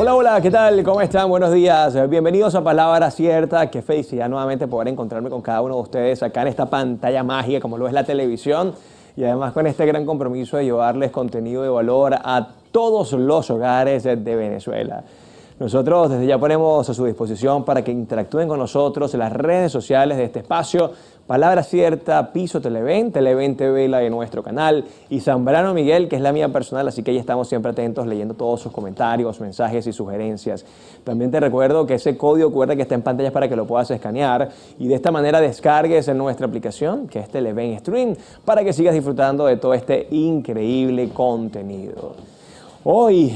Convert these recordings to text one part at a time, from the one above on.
Hola, hola, ¿qué tal? ¿Cómo están? Buenos días. Bienvenidos a Palabra Cierta. Qué felicidad nuevamente poder encontrarme con cada uno de ustedes acá en esta pantalla mágica como lo es la televisión y además con este gran compromiso de llevarles contenido de valor a todos los hogares de Venezuela. Nosotros desde ya ponemos a su disposición para que interactúen con nosotros en las redes sociales de este espacio, Palabra Cierta, Piso Televen, Televen TV, la de nuestro canal, y Zambrano Miguel, que es la mía personal, así que ahí estamos siempre atentos leyendo todos sus comentarios, mensajes y sugerencias. También te recuerdo que ese código QR que está en pantalla es para que lo puedas escanear y de esta manera descargues en nuestra aplicación, que es Televen Stream, para que sigas disfrutando de todo este increíble contenido. Hoy,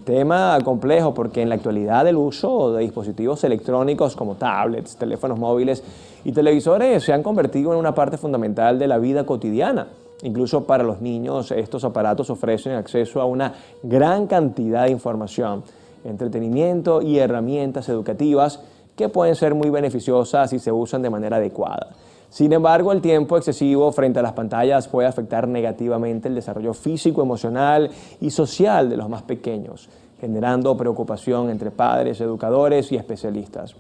tema complejo porque en la actualidad el uso de dispositivos electrónicos como tablets, teléfonos móviles y televisores se han convertido en una parte fundamental de la vida cotidiana. Incluso para los niños estos aparatos ofrecen acceso a una gran cantidad de información, entretenimiento y herramientas educativas que pueden ser muy beneficiosas si se usan de manera adecuada. Sin embargo, el tiempo excesivo frente a las pantallas puede afectar negativamente el desarrollo físico, emocional y social de los más pequeños, generando preocupación entre padres, educadores y especialistas.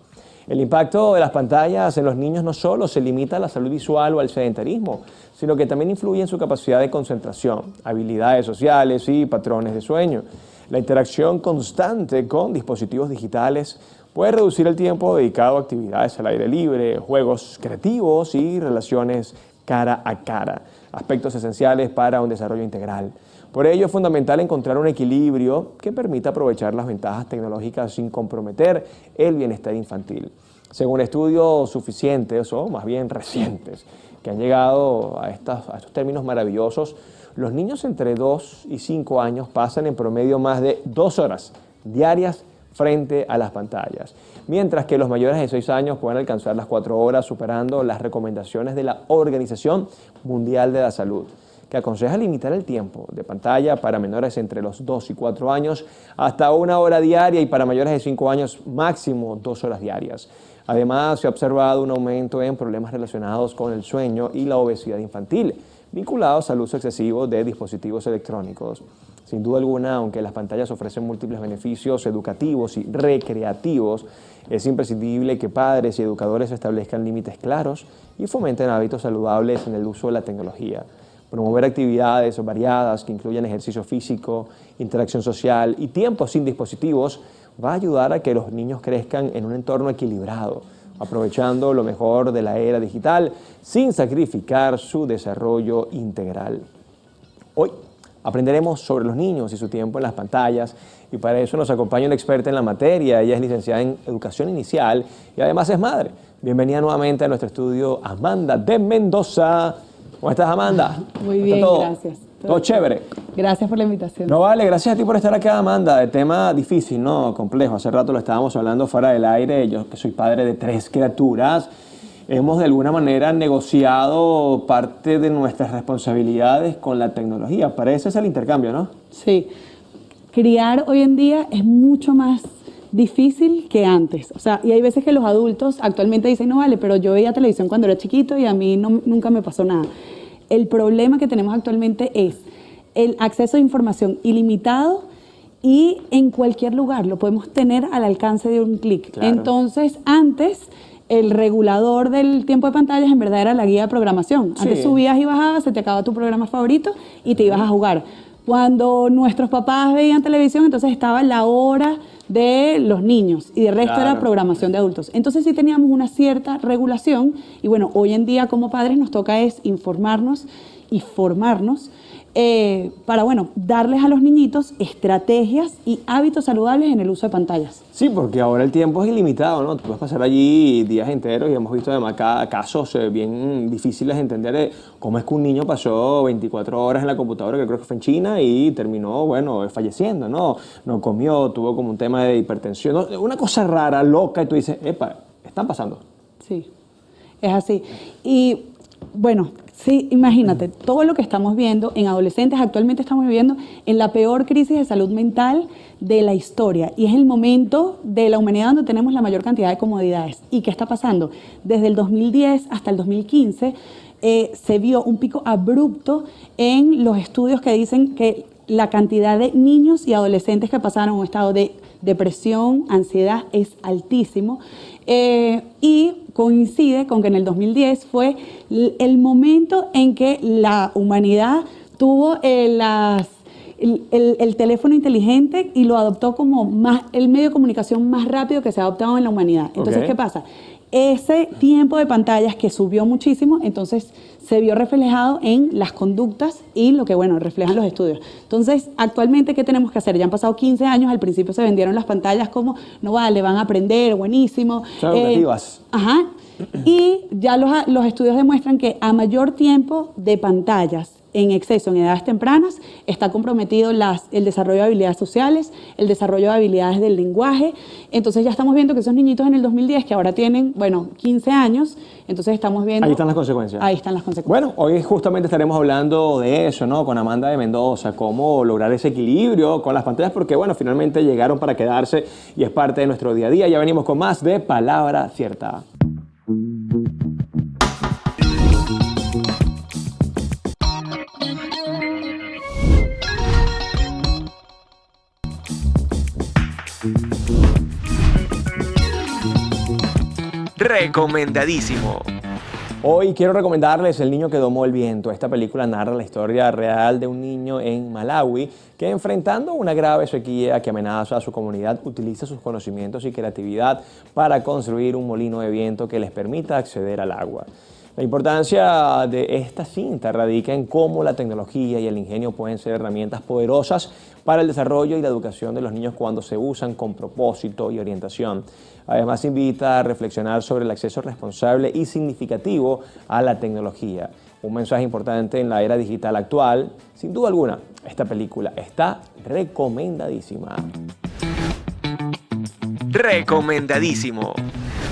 El impacto de las pantallas en los niños no solo se limita a la salud visual o al sedentarismo, sino que también influye en su capacidad de concentración, habilidades sociales y patrones de sueño. La interacción constante con dispositivos digitales puede reducir el tiempo dedicado a actividades al aire libre, juegos creativos y relaciones cara a cara, aspectos esenciales para un desarrollo integral. Por ello es fundamental encontrar un equilibrio que permita aprovechar las ventajas tecnológicas sin comprometer el bienestar infantil. Según estudios suficientes, o más bien recientes, que han llegado a estos términos maravillosos, los niños entre 2 y 5 años pasan en promedio más de 2 horas diarias frente a las pantallas, mientras que los mayores de 6 años pueden alcanzar las 4 horas, superando las recomendaciones de la Organización Mundial de la Salud, que aconseja limitar el tiempo de pantalla para menores entre los 2 y 4 años hasta 1 hora diaria y para mayores de 5 años máximo 2 horas diarias. Además, se ha observado un aumento en problemas relacionados con el sueño y la obesidad infantil, vinculados al uso excesivo de dispositivos electrónicos. Sin duda alguna, aunque las pantallas ofrecen múltiples beneficios educativos y recreativos, es imprescindible que padres y educadores establezcan límites claros y fomenten hábitos saludables en el uso de la tecnología. Promover actividades variadas que incluyan ejercicio físico, interacción social y tiempo sin dispositivos va a ayudar a que los niños crezcan en un entorno equilibrado, aprovechando lo mejor de la era digital sin sacrificar su desarrollo integral. Hoy aprenderemos sobre los niños y su tiempo en las pantallas y para eso nos acompaña una experta en la materia. Ella es licenciada en Educación Inicial y además es madre. Bienvenida nuevamente a nuestro estudio, Amanda de Mendoza. ¿Cómo estás, Amanda? Muy bien, gracias. ¿Todo chévere? Gracias por la invitación. No, vale, gracias a ti por estar acá, Amanda. De tema difícil, ¿no? Complejo. Hace rato lo estábamos hablando fuera del aire. Yo que soy padre de 3 criaturas, hemos de alguna manera negociado parte de nuestras responsabilidades con la tecnología. Parece es el intercambio, ¿no? Sí. Criar hoy en día es mucho más difícil que antes. O sea, y hay veces que los adultos actualmente dicen, no vale, pero yo veía televisión cuando era chiquito y a mí nunca me pasó nada. El problema que tenemos actualmente es el acceso a información ilimitado y en cualquier lugar. Lo podemos tener al alcance de un clic. Claro. Entonces, antes el regulador del tiempo de pantallas en verdad era la guía de programación. Sí. Antes subías y bajabas, se te acababa tu programa favorito y te ibas a jugar. Cuando nuestros papás veían televisión, entonces estaba la hora de los niños y de resto era programación de adultos. Entonces sí teníamos una cierta regulación y bueno, hoy en día como padres nos toca es informarnos y formarnos para, bueno, darles a los niñitos estrategias y hábitos saludables en el uso de pantallas. Sí, porque ahora el tiempo es ilimitado, ¿no? Tú puedes pasar allí días enteros y hemos visto además casos bien difíciles de entender cómo es que un niño pasó 24 horas en la computadora, que creo que fue en China, y terminó, bueno, falleciendo, ¿no? No comió, tuvo como un tema de hipertensión, ¿no? Una cosa rara, loca, y tú dices, epa, están pasando. Sí, es así. Y bueno, sí, imagínate, todo lo que estamos viendo en adolescentes, actualmente estamos viviendo en la peor crisis de salud mental de la historia y es el momento de la humanidad donde tenemos la mayor cantidad de comodidades. ¿Y qué está pasando? Desde el 2010 hasta el 2015 se vio un pico abrupto en los estudios que dicen que la cantidad de niños y adolescentes que pasaron a un estado de depresión, ansiedad es altísimo. Y coincide con que en el 2010 fue el momento en que la humanidad tuvo el teléfono inteligente y lo adoptó como el medio de comunicación más rápido que se ha adoptado en la humanidad. Entonces, ¿qué pasa? Ese tiempo de pantallas que subió muchísimo, entonces se vio reflejado en las conductas y lo que, bueno, reflejan los estudios. Entonces, actualmente, ¿qué tenemos que hacer? Ya han pasado 15 años, al principio se vendieron las pantallas como, no vale, van a aprender, buenísimo. Son educativas. Ajá. Y ya los estudios demuestran que a mayor tiempo de pantallas en exceso en edades tempranas está comprometido el desarrollo de habilidades sociales, el desarrollo de habilidades del lenguaje. Entonces ya estamos viendo que esos niñitos en el 2010 que ahora tienen, 15 años, entonces estamos viendo... Ahí están las consecuencias. Ahí están las consecuencias. Bueno, hoy justamente estaremos hablando de eso, ¿no? Con Amanda de Mendoza, cómo lograr ese equilibrio con las pantallas, porque bueno, finalmente llegaron para quedarse y es parte de nuestro día a día. Ya venimos con más de Palabra Cierta. Recomendadísimo. Hoy quiero recomendarles El niño que domó el viento. Esta película narra la historia real de un niño en Malawi que, enfrentando una grave sequía que amenaza a su comunidad, utiliza sus conocimientos y creatividad para construir un molino de viento que les permita acceder al agua. La importancia de esta cinta radica en cómo la tecnología y el ingenio pueden ser herramientas poderosas para el desarrollo y la educación de los niños cuando se usan con propósito y orientación. Además, invita a reflexionar sobre el acceso responsable y significativo a la tecnología. Un mensaje importante en la era digital actual. Sin duda alguna, esta película está recomendadísima. Recomendadísimo.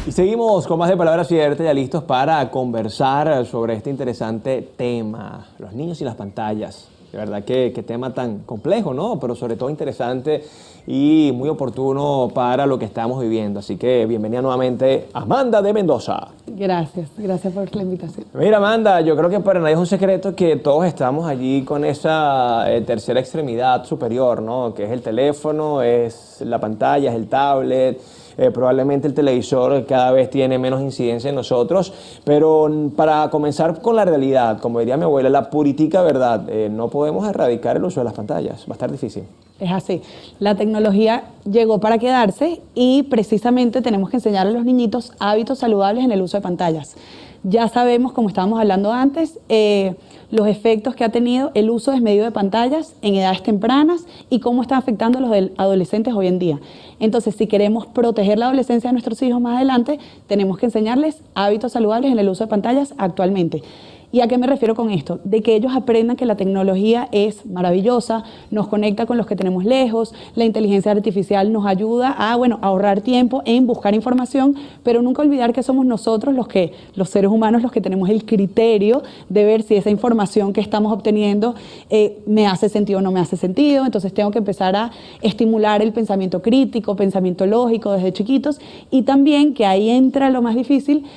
Y seguimos con más de Palabra Cierta, ya listos para conversar sobre este interesante tema, los niños y las pantallas. De verdad que tema tan complejo, ¿no? Pero sobre todo interesante y muy oportuno para lo que estamos viviendo. Así que bienvenida nuevamente Amanda de Mendoza. Gracias por la invitación. Mira, Amanda, yo creo que para nadie es un secreto que todos estamos allí con esa tercera extremidad superior, ¿no? Que es el teléfono, es la pantalla, es el tablet. Probablemente el televisor cada vez tiene menos incidencia en nosotros, pero para comenzar con la realidad, como diría mi abuela, la puritica verdad, no podemos erradicar el uso de las pantallas, va a estar difícil. Es así, la tecnología llegó para quedarse y precisamente tenemos que enseñar a los niñitos hábitos saludables en el uso de pantallas. Ya sabemos, como estábamos hablando antes, los efectos que ha tenido el uso desmedido de pantallas en edades tempranas y cómo está afectando a los adolescentes hoy en día. Entonces, si queremos proteger la adolescencia de nuestros hijos más adelante, tenemos que enseñarles hábitos saludables en el uso de pantallas actualmente. ¿Y a qué me refiero con esto? De que ellos aprendan que la tecnología es maravillosa, nos conecta con los que tenemos lejos, la inteligencia artificial nos ayuda a ahorrar tiempo en buscar información, pero nunca olvidar que somos nosotros los seres humanos, los que tenemos el criterio de ver si esa información que estamos obteniendo me hace sentido o no me hace sentido. Entonces tengo que empezar a estimular el pensamiento crítico, pensamiento lógico desde chiquitos, y también, que ahí entra lo más difícil,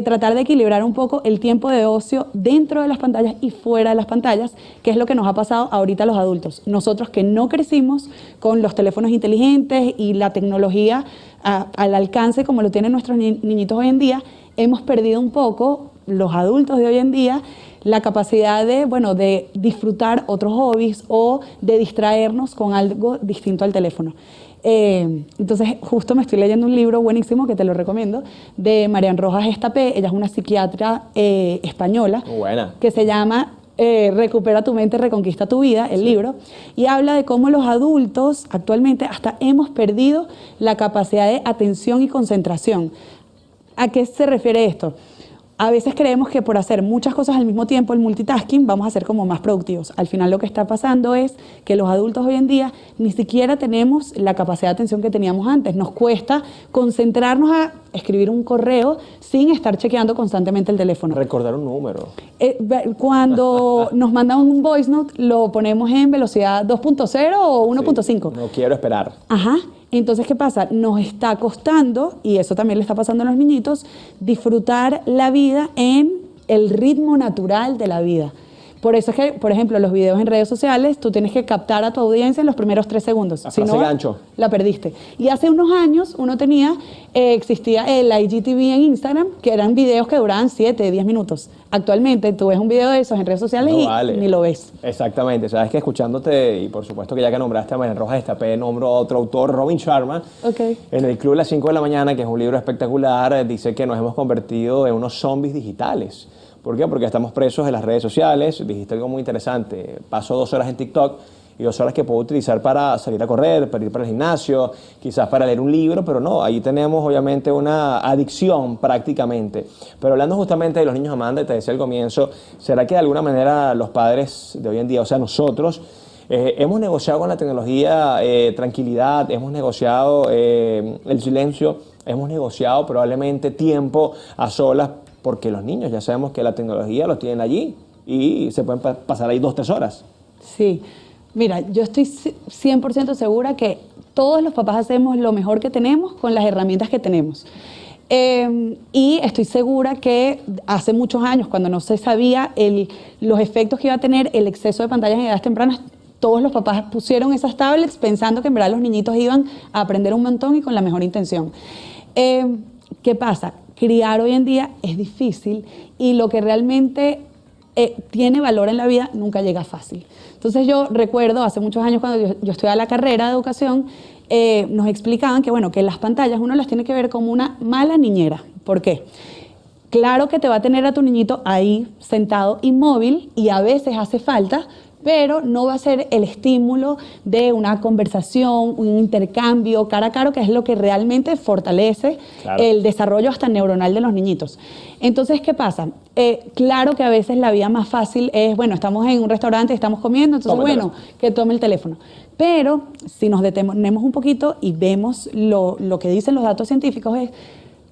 tratar de equilibrar un poco el tiempo de ocio dentro de las pantallas y fuera de las pantallas, que es lo que nos ha pasado ahorita a los adultos. Nosotros que no crecimos con los teléfonos inteligentes y la tecnología al alcance como lo tienen nuestros niñitos hoy en día, hemos perdido un poco, los adultos de hoy en día, la capacidad de disfrutar otros hobbies o de distraernos con algo distinto al teléfono. Entonces, justo me estoy leyendo un libro buenísimo que te lo recomiendo, de Marian Rojas Estapé. Ella es una psiquiatra española. Buena. Que se llama Recupera tu mente, reconquista tu vida, el libro, y habla de cómo los adultos actualmente hasta hemos perdido la capacidad de atención y concentración. ¿A qué se refiere esto? A veces creemos que por hacer muchas cosas al mismo tiempo, el multitasking, vamos a ser como más productivos. Al final lo que está pasando es que los adultos hoy en día ni siquiera tenemos la capacidad de atención que teníamos antes. Nos cuesta concentrarnos a escribir un correo sin estar chequeando constantemente el teléfono. Recordar un número. Cuando nos mandan un voice note, lo ponemos en velocidad 2.0 o 1.5. Sí, no quiero esperar. Ajá. Entonces, ¿qué pasa? Nos está costando, y eso también le está pasando a los niñitos, disfrutar la vida en el ritmo natural de la vida. Por eso es que, por ejemplo, los videos en redes sociales, tú tienes que captar a tu audiencia en los primeros 3 segundos. La Si frase no, gancho. la perdiste. Y hace unos años existía el IGTV en Instagram, que eran videos que duraban 7, 10 minutos. Actualmente tú ves un video de esos en redes sociales No y vale. ni lo ves. Exactamente. Sabes que escuchándote, y por supuesto que ya que nombraste a María Rojas Estapé, nombro a otro autor, Robin Sharma. Ok. En el Club de las 5 de la mañana, que es un libro espectacular, dice que nos hemos convertido en unos zombies digitales. ¿Por qué? Porque estamos presos de las redes sociales. Dijiste algo muy interesante. Paso 2 horas en TikTok y 2 horas que puedo utilizar para salir a correr, para ir para el gimnasio, quizás para leer un libro, pero no, ahí tenemos obviamente una adicción prácticamente. Pero hablando justamente de los niños, Amanda, te decía al comienzo, ¿será que de alguna manera los padres de hoy en día, o sea, nosotros, hemos negociado con la tecnología tranquilidad, hemos negociado el silencio, hemos negociado probablemente tiempo a solas? Porque los niños ya sabemos que la tecnología los tienen allí y se pueden pasar ahí 2, 3 horas. Sí, mira, yo estoy 100% segura que todos los papás hacemos lo mejor que tenemos con las herramientas que tenemos. Y estoy segura que hace muchos años, cuando no se sabía los efectos que iba a tener el exceso de pantallas en edades tempranas, todos los papás pusieron esas tablets pensando que en verdad los niñitos iban a aprender un montón y con la mejor intención. ¿Qué pasa? Criar hoy en día es difícil y lo que realmente tiene valor en la vida nunca llega fácil. Entonces yo recuerdo hace muchos años cuando yo estudiaba la carrera de educación, nos explicaban que, bueno, que las pantallas uno las tiene que ver como una mala niñera. ¿Por qué? Claro que te va a tener a tu niñito ahí sentado inmóvil y a veces hace falta, pero no va a ser el estímulo de una conversación, un intercambio cara a cara, que es lo que realmente fortalece el desarrollo hasta neuronal de los niñitos. Entonces, ¿qué pasa? Claro que a veces la vía más fácil es, bueno, estamos en un restaurante, estamos comiendo, entonces, bueno, que tome el teléfono. Pero si nos detenemos un poquito y vemos lo que dicen los datos científicos es,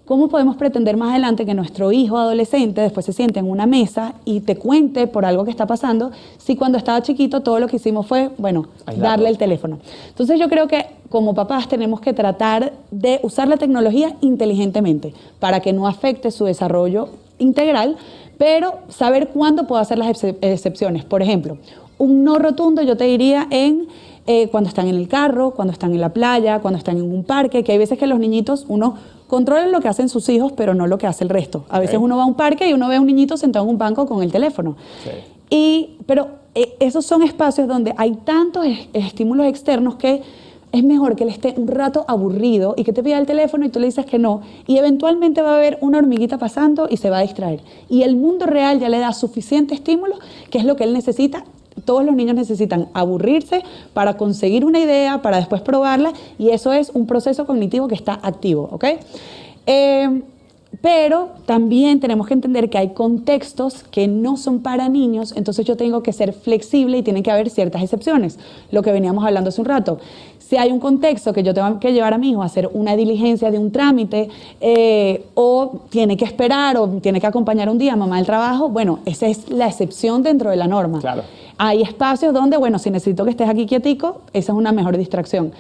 ¿cómo podemos pretender más adelante que nuestro hijo adolescente después se siente en una mesa y te cuente por algo que está pasando si cuando estaba chiquito todo lo que hicimos fue, bueno, darle el teléfono? Entonces yo creo que como papás tenemos que tratar de usar la tecnología inteligentemente para que no afecte su desarrollo integral, pero saber cuándo puedo hacer las excepciones. Por ejemplo, un no rotundo yo te diría cuando están en el carro, cuando están en la playa, cuando están en un parque, que hay veces que los niñitos, uno controla lo que hacen sus hijos, pero no lo que hace el resto. A veces uno va a un parque y uno ve a un niñito sentado en un banco con el teléfono. Pero esos son espacios donde hay tantos estímulos externos que es mejor que él esté un rato aburrido y que te pida el teléfono y tú le dices que no, y eventualmente va a haber una hormiguita pasando y se va a distraer. Y el mundo real ya le da suficiente estímulo, que es lo que él necesita. Todos los niños necesitan aburrirse para conseguir una idea, para después probarla, y eso es un proceso cognitivo que está activo, ¿ok? Pero también tenemos que entender que hay contextos que no son para niños, entonces yo tengo que ser flexible y tiene que haber ciertas excepciones, lo que veníamos hablando hace un rato. Si hay un contexto que yo tengo que llevar a mi hijo a hacer una diligencia de un trámite o tiene que esperar o tiene que acompañar un día a mamá del trabajo, bueno, esa es la excepción dentro de la norma. Claro. Hay espacios donde, bueno, si necesito que estés aquí quietico, esa es una mejor distracción.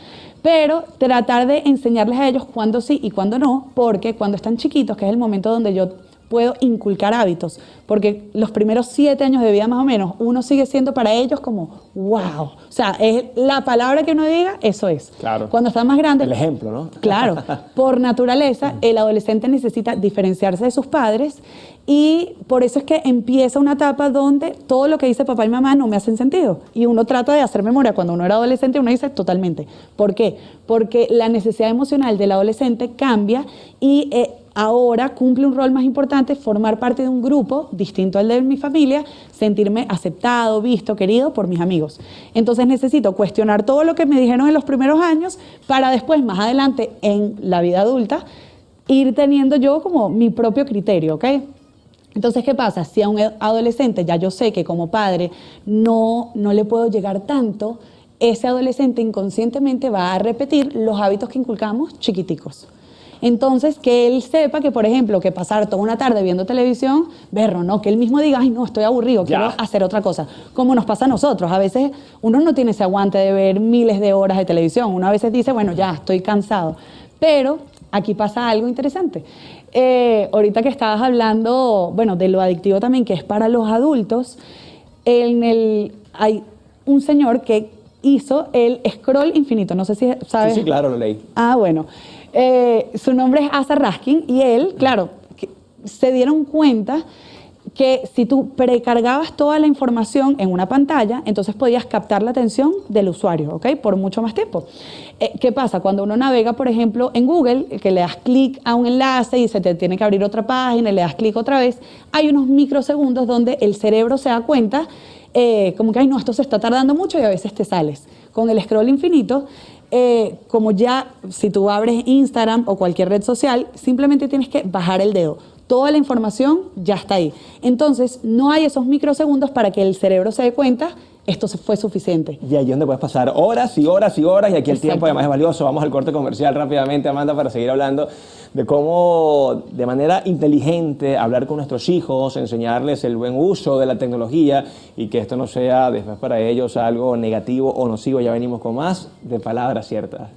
Pero tratar de enseñarles a ellos cuándo sí y cuándo no, porque cuando están chiquitos, que es el momento donde yo puedo inculcar hábitos, porque los primeros 7 años de vida más o menos, uno sigue siendo para ellos como wow, o sea, es la palabra que uno diga, eso es. Claro. Cuando están más grandes... El ejemplo, ¿no? Claro, por naturaleza, el adolescente necesita diferenciarse de sus padres y por eso es que empieza una etapa donde todo lo que dice papá y mamá no me hacen sentido. Y uno trata de hacer memoria. Cuando uno era adolescente, uno dice totalmente. ¿Por qué? Porque la necesidad emocional del adolescente cambia y ahora cumple un rol más importante, formar parte de un grupo distinto al de mi familia, sentirme aceptado, visto, querido por mis amigos. Entonces necesito cuestionar todo lo que me dijeron en los primeros años para después, más adelante, en la vida adulta, ir teniendo yo como mi propio criterio, ¿ok? Entonces, ¿qué pasa? Si a un adolescente ya yo sé que como padre no le puedo llegar tanto, ese adolescente inconscientemente va a repetir los hábitos que inculcamos chiquiticos. Entonces, que él sepa que, por ejemplo, que pasar toda una tarde viendo televisión, berro, ¿no? Que él mismo diga, ay, no, estoy aburrido, quiero hacer otra cosa. Como nos pasa a nosotros. A veces uno no tiene ese aguante de ver miles de horas de televisión. Uno a veces dice, bueno, ya, estoy cansado. Pero aquí pasa algo interesante. Ahorita que estabas hablando, bueno, de lo adictivo también, que es para los adultos, hay un señor que hizo el scroll infinito. No sé si sabes. Sí, claro, lo leí. Ah, bueno. Su nombre es Asa Raskin y él, claro, se dieron cuenta que si tú precargabas toda la información en una pantalla, entonces podías captar la atención del usuario, ¿ok? Por mucho más tiempo. ¿Qué pasa? Cuando uno navega, por ejemplo, en Google, que le das clic a un enlace y se te tiene que abrir otra página y le das clic otra vez, hay unos microsegundos donde el cerebro se da cuenta como que, ay, no, esto se está tardando mucho y a veces te sales. Con el scroll infinito, como ya si tú abres Instagram o cualquier red social, simplemente tienes que bajar el dedo. Toda la información ya está ahí. Entonces, no hay esos microsegundos para que el cerebro se dé cuenta, esto fue suficiente. Y ahí es donde puedes pasar horas y horas y horas, y aquí el tiempo Exacto. además es valioso. Vamos al corte comercial rápidamente, Amanda, para seguir hablando de cómo de manera inteligente hablar con nuestros hijos, enseñarles el buen uso de la tecnología y que esto no sea después para ellos algo negativo o nocivo. Ya venimos con más de Palabras Ciertas.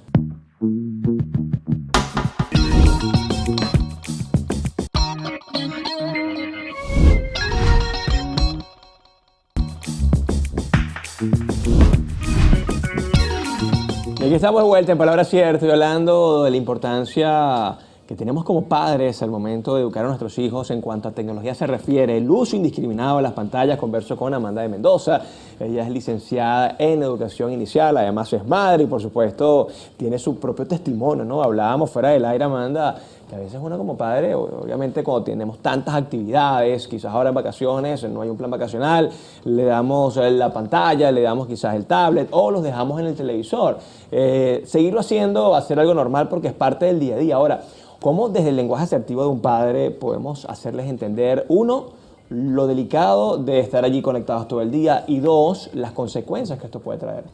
Y aquí estamos de vuelta en Palabras Ciertas, hablando de la importancia que tenemos como padres al momento de educar a nuestros hijos en cuanto a tecnología se refiere, el uso indiscriminado de las pantallas. Converso con Amanda de Mendoza, ella es licenciada en educación inicial, además es madre y por supuesto tiene su propio testimonio, ¿no? Hablábamos fuera del aire, Amanda, que a veces uno como padre, obviamente cuando tenemos tantas actividades, quizás ahora en vacaciones, no hay un plan vacacional, le damos la pantalla, le damos quizás el tablet o los dejamos en el televisor. Seguirlo haciendo va a ser algo normal porque es parte del día a día. Ahora, ¿cómo desde el lenguaje asertivo de un padre podemos hacerles entender, uno, lo delicado de estar allí conectados todo el día y dos, las consecuencias que esto puede traer?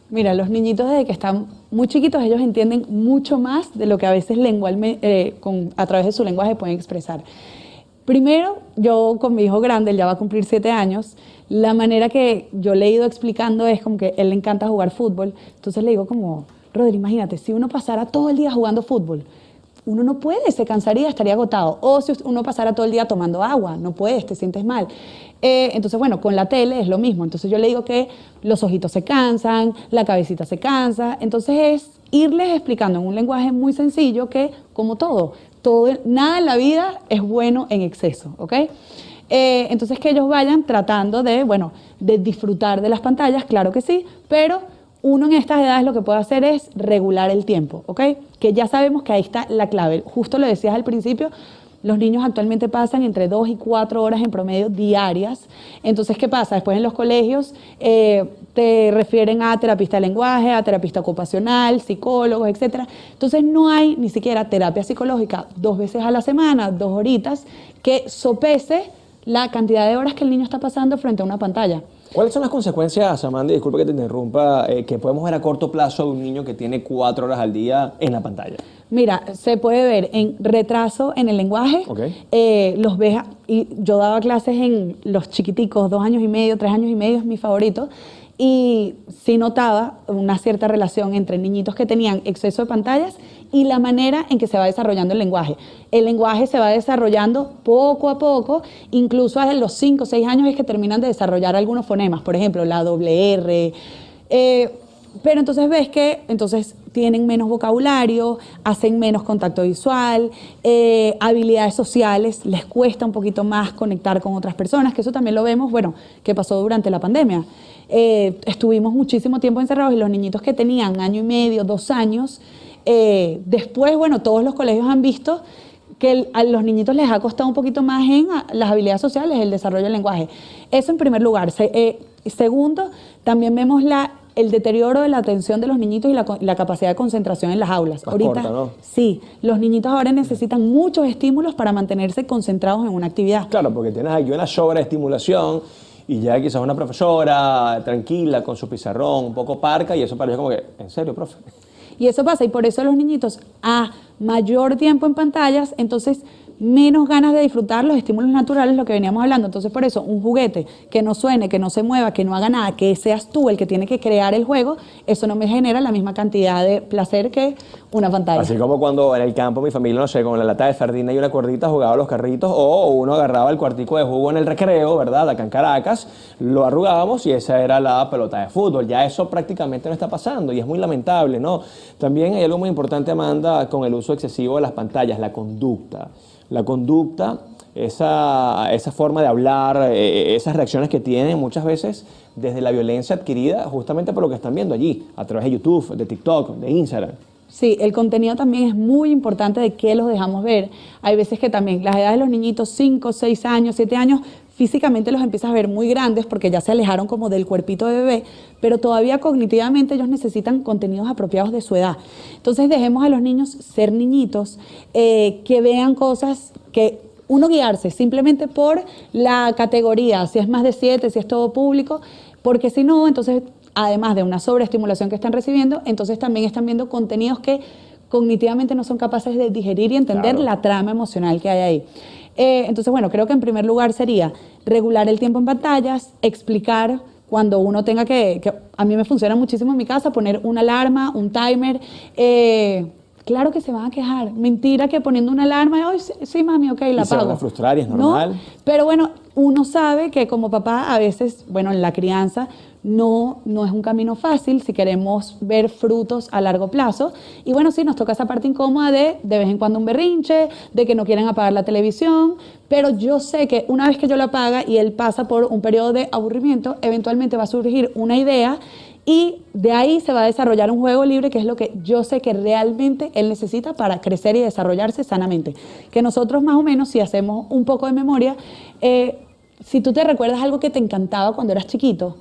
Mira, los niñitos desde que están muy chiquitos, ellos entienden mucho más de lo que a veces a través de su lenguaje pueden expresar. Primero, yo con mi hijo grande, él ya va a cumplir 7 años, la manera que yo le he ido explicando es como que él le encanta jugar fútbol. Entonces le digo como, Rodri, imagínate, si uno pasara todo el día jugando fútbol, uno no puede, se cansaría, estaría agotado. O si uno pasara todo el día tomando agua, no puedes, te sientes mal. Entonces, bueno, con la tele es lo mismo. Entonces yo le digo que los ojitos se cansan, la cabecita se cansa. Entonces es irles explicando en un lenguaje muy sencillo que, como todo, nada en la vida es bueno en exceso, ¿ok? Entonces que ellos vayan tratando de disfrutar de las pantallas, claro que sí, pero uno en estas edades lo que puede hacer es regular el tiempo, ¿ok? Que ya sabemos que ahí está la clave. Justo lo decías al principio, los niños actualmente pasan entre 2 y 4 horas en promedio diarias. Entonces, ¿qué pasa? Después en los colegios te refieren a terapista de lenguaje, a terapista ocupacional, psicólogos, etc. Entonces, no hay ni siquiera terapia psicológica 2 veces a la semana, 2 horitas, que sopese la cantidad de horas que el niño está pasando frente a una pantalla. ¿Cuáles son las consecuencias, Amanda, y disculpa que te interrumpa, que podemos ver a corto plazo de un niño que tiene 4 horas al día en la pantalla? Mira, se puede ver en retraso en el lenguaje, los ves, y yo daba clases en los chiquiticos, 2 años y medio, 3 años y medio es mi favorito, y sí notaba una cierta relación entre niñitos que tenían exceso de pantallas y la manera en que se va desarrollando el lenguaje. El lenguaje se va desarrollando poco a poco, incluso a los 5 o 6 años es que terminan de desarrollar algunos fonemas, por ejemplo, la doble R. Pero entonces ves que tienen menos vocabulario, hacen menos contacto visual, habilidades sociales, les cuesta un poquito más conectar con otras personas, que eso también lo vemos, que pasó durante la pandemia. Estuvimos muchísimo tiempo encerrados y los niñitos que tenían 1 año y medio, 2 años, después, todos los colegios han visto que a los niñitos les ha costado un poquito más en las habilidades sociales, el desarrollo del lenguaje. Eso en primer lugar. Segundo, también vemos el deterioro de la atención de los niñitos y la capacidad de concentración en las aulas. Más corta, ¿no? Sí, los niñitos ahora necesitan muchos estímulos para mantenerse concentrados en una actividad. Claro, porque tienes aquí una sobreestimulación y ya quizás una profesora tranquila con su pizarrón, un poco parca, y eso parece como que, ¿en serio, profe? Y eso pasa, y por eso los niñitos a mayor tiempo en pantallas, entonces menos ganas de disfrutar los estímulos naturales, lo que veníamos hablando. Entonces, por eso, un juguete que no suene, que no se mueva, que no haga nada, que seas tú el que tiene que crear el juego, eso no me genera la misma cantidad de placer que una pantalla. Así como cuando en el campo mi familia, no sé, con la lata de sardina y una cuerdita jugaba a los carritos, o uno agarraba el cuartico de jugo en el recreo, ¿verdad? Acá en Caracas, lo arrugábamos y esa era la pelota de fútbol. Ya eso prácticamente no está pasando y es muy lamentable, ¿no? También hay algo muy importante, Amanda, con el uso excesivo de las pantallas, la conducta. La conducta, esa forma de hablar, esas reacciones que tienen muchas veces desde la violencia adquirida justamente por lo que están viendo allí, a través de YouTube, de TikTok, de Instagram. Sí, el contenido también es muy importante de qué los dejamos ver. Hay veces que también las edades de los niñitos, 5, 6 años, 7 años, físicamente los empiezas a ver muy grandes porque ya se alejaron como del cuerpito de bebé, pero todavía cognitivamente ellos necesitan contenidos apropiados de su edad. Entonces dejemos a los niños ser niñitos, que vean cosas que uno guiarse simplemente por la categoría, si es más de 7, si es todo público, porque si no, entonces además de una sobreestimulación que están recibiendo, entonces también están viendo contenidos que cognitivamente no son capaces de digerir y entender la trama emocional que hay ahí. Entonces, bueno, creo que en primer lugar sería regular el tiempo en pantallas, explicar cuando uno tenga que a mí me funciona muchísimo en mi casa, poner una alarma, un timer. Claro que se van a quejar. Mentira que poniendo una alarma, ay, sí, mami, ok, la y se pago. van a frustrar y es normal. ¿No? Pero bueno, uno sabe que como papá a veces, bueno, en la crianza no es un camino fácil si queremos ver frutos a largo plazo. Y bueno, sí, nos toca esa parte incómoda de vez en cuando un berrinche, de que no quieren apagar la televisión, pero yo sé que una vez que yo la apaga y él pasa por un periodo de aburrimiento, eventualmente va a surgir una idea y de ahí se va a desarrollar un juego libre, que es lo que yo sé que realmente él necesita para crecer y desarrollarse sanamente. Que nosotros más o menos, si hacemos un poco de memoria, si tú te recuerdas algo que te encantaba cuando eras chiquito,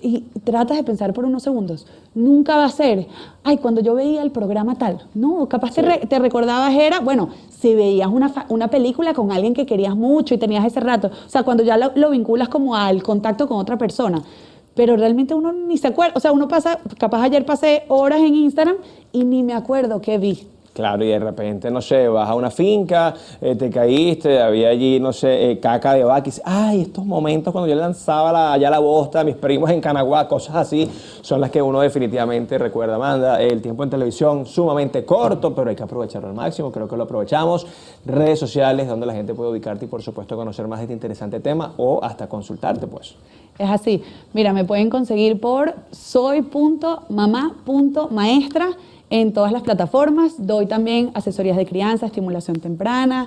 y tratas de pensar por unos segundos, nunca va a ser, ay, cuando yo veía el programa tal. No, capaz te recordabas era, bueno, si veías una película con alguien que querías mucho y tenías ese rato, o sea, cuando ya lo vinculas como al contacto con otra persona. Pero realmente uno ni se acuerda, o sea, uno pasa, capaz ayer pasé horas en Instagram y ni me acuerdo qué vi. Claro, y de repente, no sé, vas a una finca, te caíste, había allí, no sé, caca de vaca, y dices, ay, estos momentos cuando yo lanzaba allá la bosta a mis primos en Canaguá, cosas así, son las que uno definitivamente recuerda. Amanda, el tiempo en televisión sumamente corto, pero hay que aprovecharlo al máximo, creo que lo aprovechamos. Redes sociales donde la gente puede ubicarte y por supuesto conocer más de este interesante tema o hasta consultarte, pues. Es así. Mira, me pueden conseguir por soy.mamá.maestra en todas las plataformas. Doy también asesorías de crianza, estimulación temprana,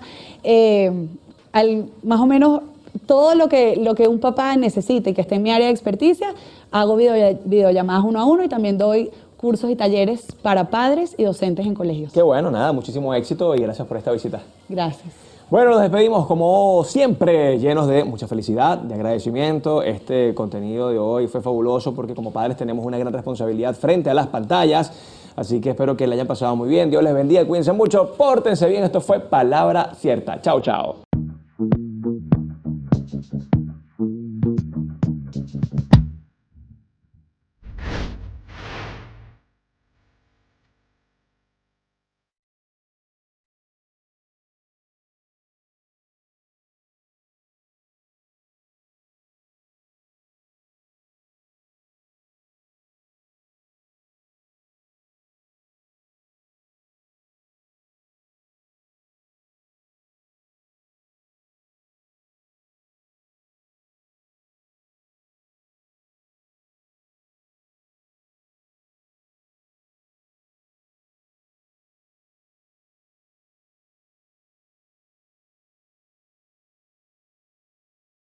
más o menos todo lo que un papá necesite y que esté en mi área de experticia. Hago videollamadas 1 a 1 y también doy cursos y talleres para padres y docentes en colegios. Qué bueno, nada, muchísimo éxito y gracias por esta visita. Gracias. Bueno, nos despedimos como siempre, llenos de mucha felicidad, de agradecimiento. Este contenido de hoy fue fabuloso porque como padres tenemos una gran responsabilidad frente a las pantallas. Así que espero que le hayan pasado muy bien. Dios les bendiga, cuídense mucho, pórtense bien. Esto fue Palabra Cierta. Chao, chao.